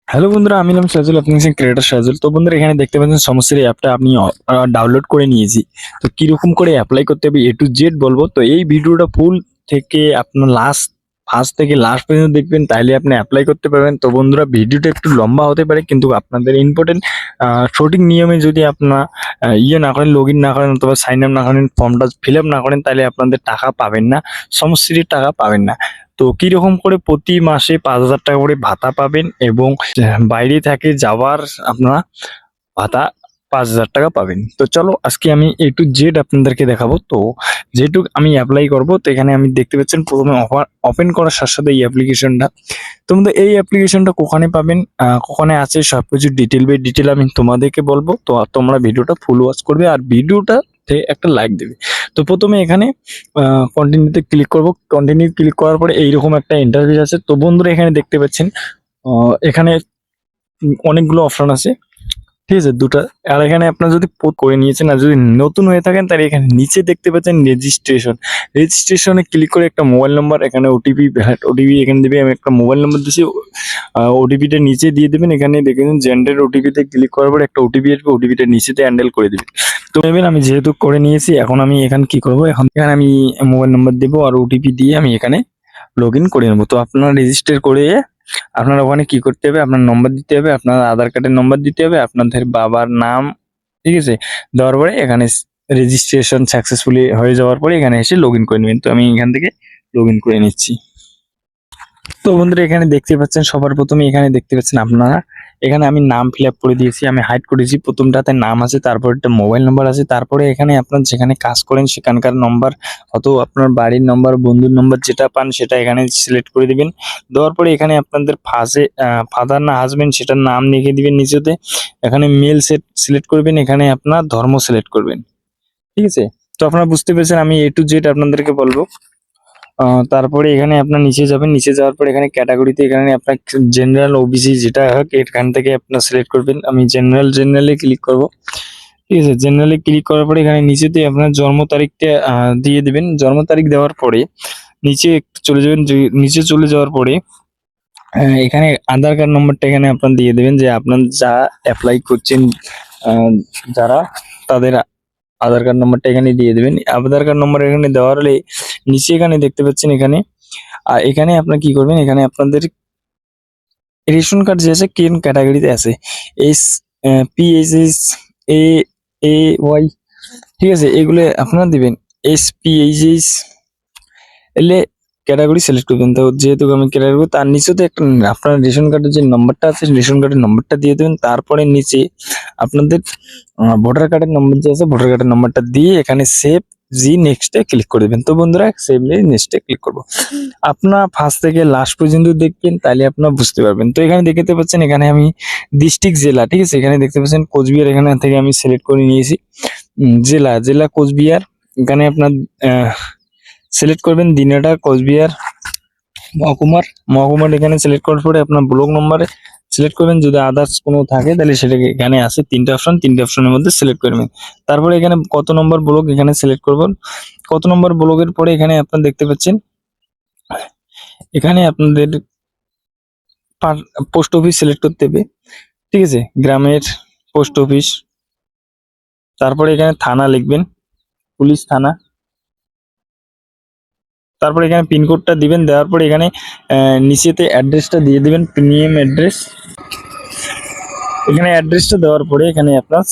Hello বন্ধুরা, আমি নাম সাজুল, আপনি হচ্ছেন ক্রিয়েটার সাজুল। তো বন্ধুরা, এখানে দেখতে পাচ্ছেন সমস্যার এই অ্যাপটা আমি ডাউনলোড করে নিয়েছি। তো কিরকম করে অ্যাপ্লাই করতে হবে এ টু জেড বলবো। তো এই ভিডিওটা ফুল থেকে আপনার ফার্স্ট থেকে লাস্ট পর্যন্ত দেখবেন, তাইলে আপনি অ্যাপ্লাই করতে পারবেন। তো বন্ধুরা, ভিডিওটা একটু লম্বা হতে পারে, কিন্তু আপনাদের ইম্পর্টেন্ট সঠিক নিয়মে যদি আপনার ইয়ে না করেন, লগ ইন না করেন অথবা সাইন আপ না করেন, ফর্মটা ফিল আপ না করেন, তাহলে আপনাদের টাকা পাবেন না, সমস্যার টাকা পাবেন না। তো কিরকম করে প্রতি মাসে 5,000 টাকা করে ভাতা পাবেন, এবং বাইরে থেকে যাওয়ার আপনারা ভাতা 5,000 টাকা পাবেন। তো চলো আজকে আমি এ টু জেড আপনাদেরকে দেখাবো। তো যেহেতু আমি অ্যাপ্লাই করব, তো এখানে আমি দেখতে পাচ্ছেন প্রথমে ওপেন করার সাথে সাথে এই অ্যাপ্লিকেশনটা। তোমাদের এই অ্যাপ্লিকেশনটা কোখানে পাবেন, কোখানে আছে, সবকিছু ডিটেল আমি তোমাদেরকে বলবো। তো তোমরা ভিডিওটা ফুল ওয়াচ করবে আর ভিডিওটা একটা লাইক দেবে। তো প্রথমে এখানে কন্টিনিউতে ক্লিক করব। কন্টিনিউ ক্লিক করার পরে এইরকম একটা ইন্টারফেস আছে। তো বন্ধুরা, এখানে দেখতে পাচ্ছেন এখানে অনেকগুলো অপশন আছে, ঠিক আছে, দুটা। আর এখানে আপনার যদি করে নিয়েছেন আর যদি নতুন হয়ে থাকেন, তাহলে এখানে নিচে দেখতে পাচ্ছেন রেজিস্ট্রেশনে ক্লিক করে একটা মোবাইল নাম্বার, এখানে ওটিপি এখানে দিবে। আমি একটা মোবাইল নাম্বার দিচ্ছি, ওটিপিটা নিচে দিয়ে দেবেন। এখানে দেখেন জেন্ডার, ওটিপিতে ক্লিক করার পর একটা ওটিপি আসবে, ওটিপিটা নিচেতে হ্যান্ডেল করে দিবেন। তো নেবেন, আমি যেহেতু করে নিয়েছি, এখন আমি এখানে কি করব, এখানে আমি মোবাইল নাম্বার দেবো আর ওটিপি দিয়ে আমি এখানে লগ ইন করে নেবো। তো আপনারা রেজিস্টার করে আপনার ওখানে কি করতে হবে, আপনার নম্বর দিতে হবে, আপনার আধার কার্ডের নম্বর দিতে হবে, আপনাদের বাবার নাম, ঠিক আছে, দেওয়ার পরে এখানে রেজিস্ট্রেশন সাকসেসফুলি হয়ে যাওয়ার পরে এখানে এসে লগ ইন করে নেবেন। তো আমি এখান থেকে লগ ইন করে নিচ্ছি। তো বন্ধুরা, এখানে দেখতে পাচ্ছেন সবার প্রথমে এখানে দেখতে পাচ্ছেন আপনারা, এখানে আমি নাম ফিল আপ করে দিয়েছি, আমি হাইড করেছি। প্রথমটাতে নাম আছে, তারপর একটা মোবাইল নাম্বার আছে, তারপরে এখানে আপনার যেখানে কাজ করেন সেখানকার নম্বর, অথবা আপনার বাড়ির নম্বর, বন্ধুর নম্বর যেটা পান সেটা এখানে সিলেক্ট করে দিবেন। দেওয়ার পরে এখানে আপনাদের ফাদার না হাজবেন্ড সেটার নাম লিখে দিবেন নিচেতে। এখানে মেল সিলেক্ট করবেন, এখানে আপনার ধর্ম সিলেক্ট করবেন, ঠিক আছে। তো আপনারা বুঝতে পেরেছেন, আমি এ টু জেড আপনাদেরকে বলবো। তারপরে এখানে আপনার নিচে যাবেন, নিচে যাওয়ার পরে এখানে ক্যাটাগরিতে এখানে আপনার জেনারেল, ওবিসি যেটা হোক এখান থেকে আপনার সিলেক্ট করবেন। আমি জেনারেলে ক্লিক করব, ঠিক আছে। জেনারেলে ক্লিক করার পরে এখানে নিচেতে আপনার জন্ম তারিখটা দিয়ে দিবেন। জন্ম তারিখ দেওয়ার পরে নিচে একটু চলে যাবেন। নিচে চলে যাওয়ার পরে এখানে আধার কার্ড নম্বরটা এখানে আপনার দিয়ে দেবেন, যে আপনার যা অ্যাপ্লাই করছেন যারা, তাদের আধার কার্ড নম্বরটা এখানে দিয়ে দেবেন। আধার কার্ড নম্বর এখানে দেওয়ার হলে নিচে এখানে দেখতে পাচ্ছেন এখানে, আর এখানে আপনার কি করবেন, এখানে আপনাদের রেশন কার্ড যে আছে কোন ক্যাটাগরিতে আছে, S PHS, A A Y, ঠিক আছে, এগুলো আপনারা দিবেন। SPHS এলে ক্যাটাগরি সিলেক্ট করবেন। তো যেহেতু আমি ক্যাটাগরি, তার নিচেতে একটা আপনার রেশন কার্ডের যে নম্বরটা আছে, রেশন কার্ডের নম্বরটা দিয়ে দেবেন। তারপরে নিচে আপনাদের ভোটার কার্ডের নম্বর যে আছে, ভোটার কার্ডের নম্বরটা দিয়ে এখানে সেভ জি নেক্সটে ক্লিক করে দেবেন। তো বন্ধুরা, সেভ নেক্সটে ক্লিক করবো। আপনার ফার্স্ট থেকে লাস্ট পর্যন্ত দেখবেন, তাহলে আপনার বুঝতে পারবেন। তো এখানে দেখতে পাচ্ছেন, এখানে আমি ডিস্ট্রিক্ট জেলা, ঠিক আছে, এখানে দেখতে পাচ্ছেন কোচবিহার, এখানে থেকে আমি সিলেক্ট করে নিয়েছি। জেলা জেলা কোচবিহার, এখানে আপনার সিলেক্ট করবেন দিনাটা কোচবিহার। মহকুমার এখানে সিলেক্ট করার পরে আপনার ব্লক নম্বরে সিলেক্ট করবেন। যদি আদার্স কোনো থাকে তাহলে সেটাকে এখানে আছে তিনটে অপশনের মধ্যে সিলেক্ট করবেন। তারপরে এখানে কত নম্বর ব্লক এখানে সিলেক্ট করবেন। কত নম্বর ব্লকের পরে এখানে আপনারা দেখতে পাচ্ছেন, এখানে আপনাদের পোস্ট অফিস সিলেক্ট করতে হবে, ঠিক আছে, গ্রামের পোস্ট অফিস। তারপরে এখানে থানা লিখবেন, পুলিশ থানা। তারপরে এখানে পিনকোডটা দিবেন, দেওয়ার পরে এখানে নিচেতে অ্যাড্রেসটা দিয়ে দিবেন, প্রিমিয়াম অ্যাড্রেস। এখানে অ্যাড্রেসটা দেওয়ার পরে এখানে আপনার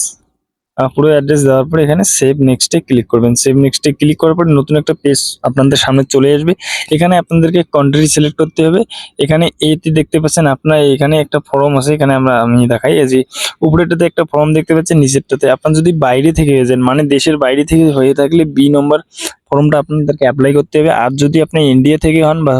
পুরো অ্যাড্রেস দেওয়ার পরে এখানে সেভ নেক্সটে ক্লিক করবেন। সেভ নেক্সটে ক্লিক করার পরে নতুন একটা পেজ আপনাদের সামনে চলে আসবে। এখানে আপনাদেরকে কান্ট্রি সিলেক্ট করতে হবে। এখানে এতে দেখতে পাচ্ছেন আপনার এখানে একটা ফর্ম আছে, এখানে আমি দেখাই, এই যে উপরেটাতে একটা ফর্ম দেখতে পাচ্ছেন, নিচেরটাতে আপনার যদি বাইরে থেকে হয়ে যান, মানে দেশের বাইরে থেকে হয়ে থাকলে বি নম্বর ফর্মটা আপনাদেরকে অ্যাপ্লাই করতে হবে। আর যদি আপনি ইন্ডিয়া থেকে হন বা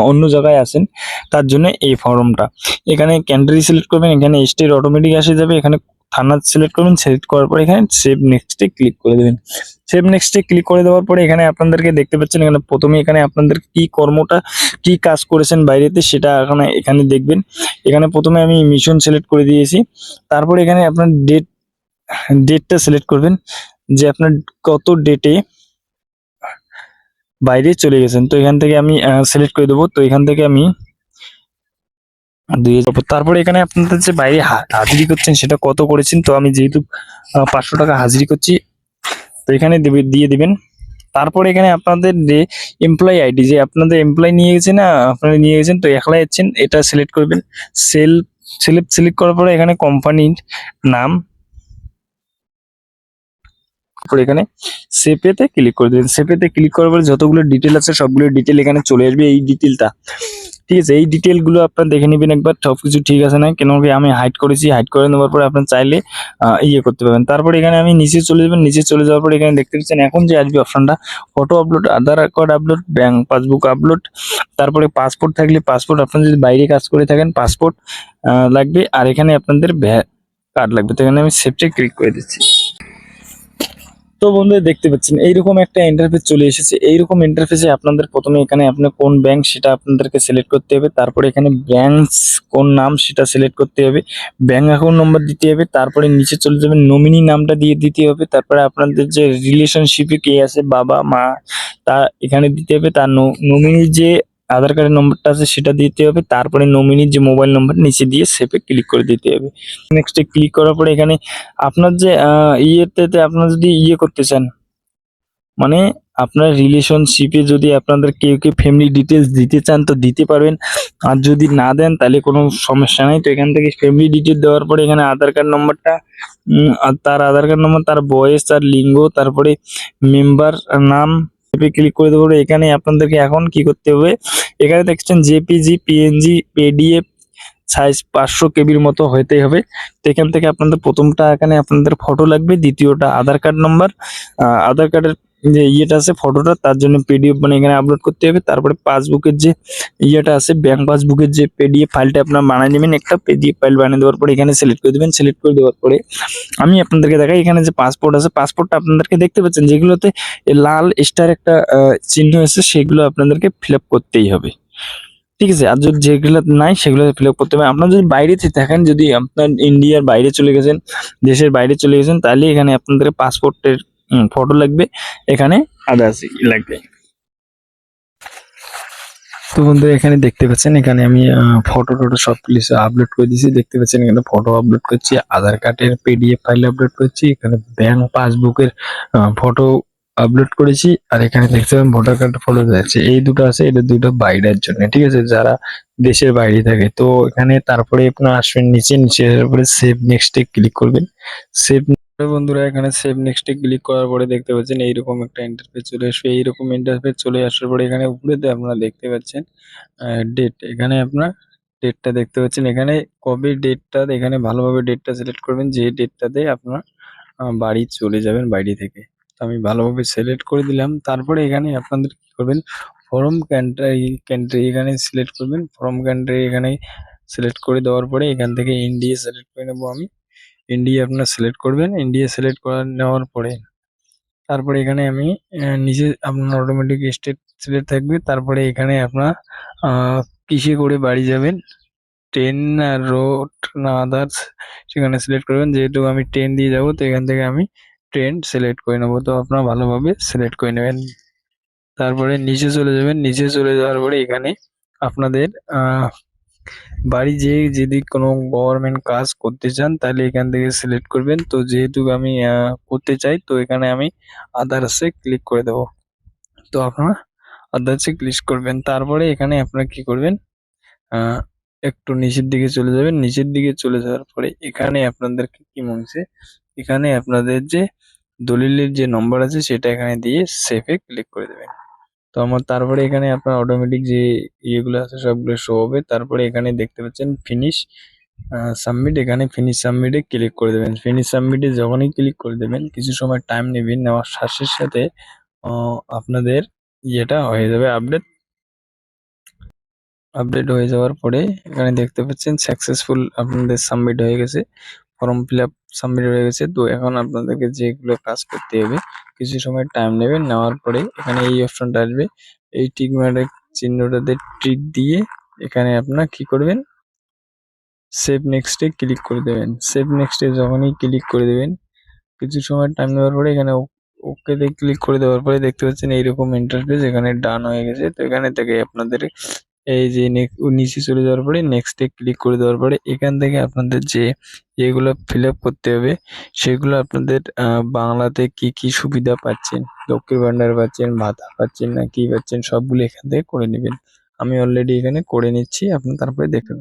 অন্য জায়গায় আসেন, তার জন্য এই ফর্মটা। এখানে কান্ট্রি সিলেক্ট করবেন, এখানে স্টেট অটোমেটিক আসে যাবে। এখানে থানা সিলেক্ট করবেন, সিলেক্ট করার পর এখানে সেভ নেক্সটে ক্লিক করে দেবেন। সেভ নেক্সটে ক্লিক করে দেওয়ার পরে এখানে আপনাদেরকে দেখতে পাচ্ছেন, এখানে প্রথমে এখানে আপনাদের কি কর্মটা, কি কাজ করেছেন বাইরেতে সেটা এখানে দেখবেন। এখানে প্রথমে আমি মিশন সিলেক্ট করে দিয়েছি। তারপরে এখানে আপনার ডেটটা সিলেক্ট করবেন, যে আপনার কত ডেটে বাইরে চলে গেছেন। তো এখান থেকে আমি সিলেক্ট করে দেবো। তো এখান থেকে আমি তারপরে এখানে আপনাদের যে বাইরে হাজিরি করছেন সেটা কত করেছেন, তো আমি যেহেতু 500 টাকা হাজিরি করছি, তো এখানে দিয়ে দিবেন। তারপরে এখানে আপনাদের যে এমপ্লয়ি আইডি, যে আপনাদের এমপ্লয়ি নিয়ে গেছে না, আপনারা নিয়ে গেছেন তো একলাই যাচ্ছেন, এটা সিলেক্ট করবেন। সিলেক্ট করার পরে এখানে কোম্পানির নাম, তারপরে এখানে সেপেতে ক্লিক করে দেবেন। সেপেতে ক্লিক করার পরে যতগুলো ডিটেল আছে সবগুলো ডিটেল এখানে চলে আসবে। এই ডিটেলটা ঠিক আছে, এই ডিটেল গুলো আপনার দেখে নেবেন একবার সবকিছু ঠিক আছে না, কেন কি আমি হাইড করেছি, হাইড করে নেওয়ার পরে আপনার চাইলে ইয়ে করতে পারবেন। তারপরে এখানে আমি নিচে চলে যাবেন, নিচে চলে যাওয়ার পরে এখানে দেখতে পাচ্ছেন এখন যে আসবে অপশনটা, photo upload, Aadhaar card upload, bank passbook upload, তারপরে পাসপোর্ট থাকলে পাসপোর্ট, আপনার যদি বাইরে কাজ করে থাকেন পাসপোর্ট লাগবে, আর এখানে আপনাদের কার্ড লাগবে। তো এখানে আমি সেভে ক্লিক করে দিচ্ছি। তো বন্ধুরা দেখতে পাচ্ছেন এইরকম একটা ইন্টারফেস চলে এসেছে। এইরকম ইন্টারফেসে আপনাদের প্রথমে এখানে আপনি কোন ব্যাংক সেটা আপনাদেরকে সিলেক্ট করতে হবে, তারপরে এখানে ব্যাংক কোন নাম সেটা সিলেক্ট করতে হবে, ব্যাংক অ্যাকাউন্ট নম্বর দিতে হবে, তারপরে নিচে চলে যাবেন নমিনি নামটা দিয়ে দিতে হবে, তারপরে আপনাদের যে রিলেশনশিপে কে আছে বাবা মা তা এখানে দিতে হবে, তার নমিনির যে আধার কার্ডের নম্বরটা আছে সেটা দিতে হবে, তারপরে নমিনির যে মোবাইল নম্বর নিচে দিয়ে সেভে ক্লিক করে দিতে হবে। নেক্সটে ক্লিক করার পরে এখানে আপনার যে ইয়েতে আপনারা যদি ইয়ে করতে চান, মানে আপনার রিলেশনশিপে যদি আপনাদের কেউ ফ্যামিলি ডিটেলস দিতে চান তো দিতে পারবেন, আর যদি না দেন তাহলে কোনো সমস্যা নাই। তো এখান থেকে ফ্যামিলি ডিটেল দেওয়ার পরে এখানে আধার কার্ড নম্বরটা, আর তার আধার কার্ড নম্বর, তার বয়স, তার লিঙ্গ, তারপরে মেম্বার নাম ক্লিক করে দেবো। এখানে আপনাদেরকে এখন কি করতে হবে, এখানে দেখছেন জেপিজি, পিএনজি, পিডিএফ সাইজ 500 কেবির মতো হইতেই হবে। তো এখান থেকে আপনাদের প্রথমটা এখানে আপনাদের ফটো লাগবে, দ্বিতীয়টা আধার কার্ড নাম্বার, আধার কার্ডের যে ইয়েটা আছে ফটোটা, তার জন্য পিডিএফ মানে এখানে আপলোড করতে হবে। তারপরে পাসবুকের যে ইয়েটা আছে ব্যাংক পাসবুকের যে পিডিএফ ফাইলটা আপনারা বানিয়ে নেবেন, একটা পিডিএফ ফাইল বানিয়ে দেওয়ার পরে এখানে সিলেক্ট করে দেবেন। সিলেক্ট করে দেওয়ার পরে আমি আপনাদেরকে দেখাই, এখানে যে পাসপোর্ট আছে পাসপোর্টটা আপনাদেরকে দেখতে পাচ্ছেন যেগুলোতে লাল স্টার একটা চিহ্ন আছে, সেগুলো আপনাদেরকে ফিল আপ করতেই হবে। ঠিক আছে, আর যদি যেগুলো নাই সেগুলো ফিল আপ করতে হবে। আপনার যদি বাইরে থাকেন, যদি আপনার ইন্ডিয়ার বাইরে চলে গেছেন, দেশের বাইরে চলে গেছেন, তাহলে এখানে আপনাদের পাসপোর্টের ফটো লাগবে, এখানে আদার্স লাগবে। তো বন্ধুরা এখানে দেখতে পাচ্ছেন, এখানে আমি ফটো টটো সব কিছু আপলোড করে দিয়েছি। দেখতে পাচ্ছেন এখানে ফটো আপলোড করছি, আধার কার্ডের পিডিএফ ফাইল আপলোড করছি, এখানে ব্যাংক পাসবুকের ফটো আপলোড করেছি, আর এখানে দেখতে পাবেন ভোটার কার্ড ফটো যাচ্ছে। এই দুটো আছে, এটা দুটো বাইরের জন্য, ঠিক আছে, যারা দেশের বাইরে থাকে। তো এখানে তারপরে আপনার আসবেন নিচে, নিচে তারপরে সেভ নেক্সটে ক্লিক করবেন। সেভ বন্ধুরা এখানে সেভ নেক্সটে ক্লিক করার পরে দেখতে পাচ্ছেন এইরকম একটা ইন্টারফেস চলে আসবে। এইরকম ইন্টারফেস চলে আসার পরে এখানে উপরেতে আপনারা দেখতে পাচ্ছেন ডেট, এখানে আপনার ডেটটা দেখতে পাচ্ছেন, এখানে কবে ডেটটা, এখানে ভালোভাবে ডেটটা সিলেক্ট করবেন যে ডেটটাতে আপনার বাড়ি চলে যাবেন বাইরে থেকে। তো আমি ভালোভাবে সিলেক্ট করে দিলাম। তারপরে এখানে আপনাদের কি করবেন, ফরম কান্ট্রি এখানে সিলেক্ট করবেন। ফরম কান্ট্রি এখানে সিলেক্ট করে দেওয়ার পরে এখান থেকে ইন্ডিয়া সিলেক্ট করে নেবো আমি। ইন্ডিয়া আপনার সিলেক্ট করবেন। ইন্ডিয়া সিলেক্ট করে নেওয়ার পরে তারপরে এখানে আমি নিচে আপনার অটোমেটিক স্টেট সিলেক্ট থাকবে। তারপরে এখানে আপনার কিসে করে বাড়ি যাবেন, ট্রেন না রোড না আদার্স, সেখানে সিলেক্ট করবেন। যেহেতু আমি ট্রেন দিয়ে যাব, তো এখান থেকে আমি ট্রেন সিলেক্ট করে নেবো। তো আপনারা ভালোভাবে সিলেক্ট করে নেবেন। তারপরে নিচে চলে যাবেন, নিচে চলে যাওয়ার পরে এখানে আপনাদের বাড়ি যেয়ে যদি কোনো গভর্নমেন্ট কাজ করতে চান তাহলে এখান থেকে সিলেক্ট করবেন। তো যেহেতু আমি করতে চাই, তো এখানে আমি আদার্সে ক্লিক করে দেবো। তো আপনারা আদার্সে ক্লিক করবেন। তারপরে এখানে আপনারা কি করবেন, একটু নিচের দিকে চলে যাবেন। নিচের দিকে চলে যাওয়ার পরে এখানে আপনাদেরকে কি মনে, এখানে আপনাদের যে দলিলের যে নম্বর আছে সেটা এখানে দিয়ে সেভে ক্লিক করে দেবেন। তো আমার তারপরে এখানে আপনার অটোমেটিক যে ইয়েগুলো আছে সবগুলো শো হবে। তারপরে এখানে দেখতে পাচ্ছেন ফিনিশ সাবমিট, এখানে ফিনিশ সাবমিটে ক্লিক করে দেবেন। ফিনিশ সাবমিটে যখনই ক্লিক করে দেবেন কিছু সময় টাইম নেবেন, নেওয়ার সাথে সাথে আপনাদের ইয়েটা হয়ে যাবে আপডেট। আপডেট হয়ে যাওয়ার পরে এখানে দেখতে পাচ্ছেন সাকসেসফুল আপনাদের সাবমিট হয়ে গেছে, ফর্ম ফিল আপ সাবমিট হয়ে গেছে। তো এখন আপনাদেরকে যেগুলো কাজ করতে হবে কিছু সময় টাইম নেবেন, নেওয়ার পরে এখানে এই অপশনটা আসবে, এই টিক মার্কের চিহ্নটাতে টিক দিয়ে এখানে আপনার কি করবেন, সেভ নেক্সটে ক্লিক করে দেবেন। সেভ নেক্সটে যখনই ক্লিক করে দেবেন কিছু সময় টাইম নেওয়ার পরে এখানে ওকেতে ক্লিক করে দেওয়ার পরে দেখতে পাচ্ছেন এইরকম ইন্টারফেস এখানে ডান হয়ে গেছে। তো এখানে থেকে আপনাদের এই যে নিচে চলে যাওয়ার পরে নেক্সটে ক্লিক করে দেওয়ার পরে এখান থেকে আপনাদের যে এগুলো ফিল আপ করতে হবে সেগুলো আপনাদের বাংলাতে কি কি সুবিধা পাচ্ছেন, লক্ষ্মীর ভান্ডার পাচ্ছেন, ভাতা পাচ্ছেন না কি পাচ্ছেন সবগুলো এখান থেকে করে নেবেন। আমি অলরেডি এখানে করে নিচ্ছি, আপনি তারপরে দেখুন।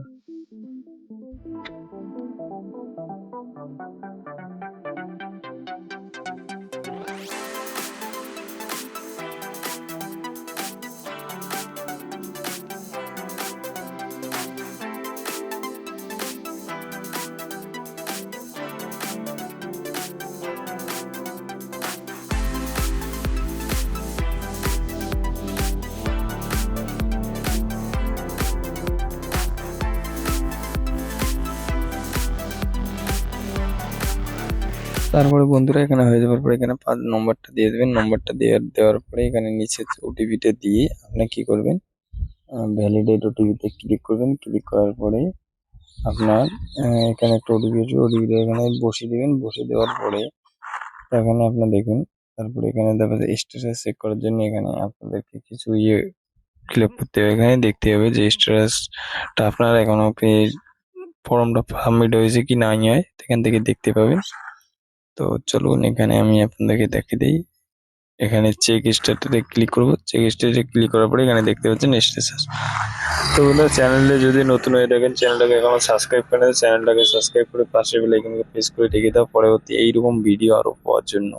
তারপরে বন্ধুরা এখানে হয়ে যাওয়ার পরে এখানে 5 নম্বরটা দিয়ে দেবেন। নম্বরটা দেওয়ার পরে এখানে নিচে ওটিপিটা দিয়ে আপনি কি করবেন, ভ্যালিডেট ওটিপিতে ক্লিক করবেন। ক্লিক করার পরে আপনার এখানে একটা ওটিপি আসবে, ওটিপিটা এখানে বসিয়ে দিবেন। বসিয়ে দেওয়ার পরে এখানে আপনার দেখুন, তারপরে এখানে দেখা যায় স্ট্যাটাস চেক করার জন্য এখানে আপনাদেরকে কিছু ফিল আপ করতে হবে। এখানে দেখতে হবে যে স্ট্যাটাসটা আপনার এখনো ফর্মটা সাবমিট হয়েছে কি নাই হয়, এখান থেকে দেখতে পাবেন। তো চলুন এখানে আমি আপনাদেরকে দেখিয়ে দিই। এখানে চেক স্ট্যাটাসে ক্লিক করব। চেক স্ট্যাটাসে ক্লিক করার পরে এখানে দেখতে পাচ্ছেন স্ট্যাটাস। তো বন্ধুরা, চ্যানেলে যদি নতুন হয়ে থাকেন চ্যানেলটাকে এখনো সাবস্ক্রাইব করে নেন, চ্যানেলটাকে সাবস্ক্রাইব করে পাশে বেল আইকনকে প্রেস করে রেখে দাও পরবর্তী এইরকম ভিডিও আরো পাওয়ার জন্য।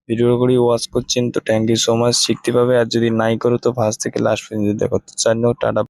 ভিডিওগুলি ওয়াচ করছেন তো থ্যাংক ইউ সো মাচ, শিখতে পাবে। আর যদি নাই করো তো ফার্স্ট থেকে লাস্ট পর্যন্ত দেখো। তো টাটা।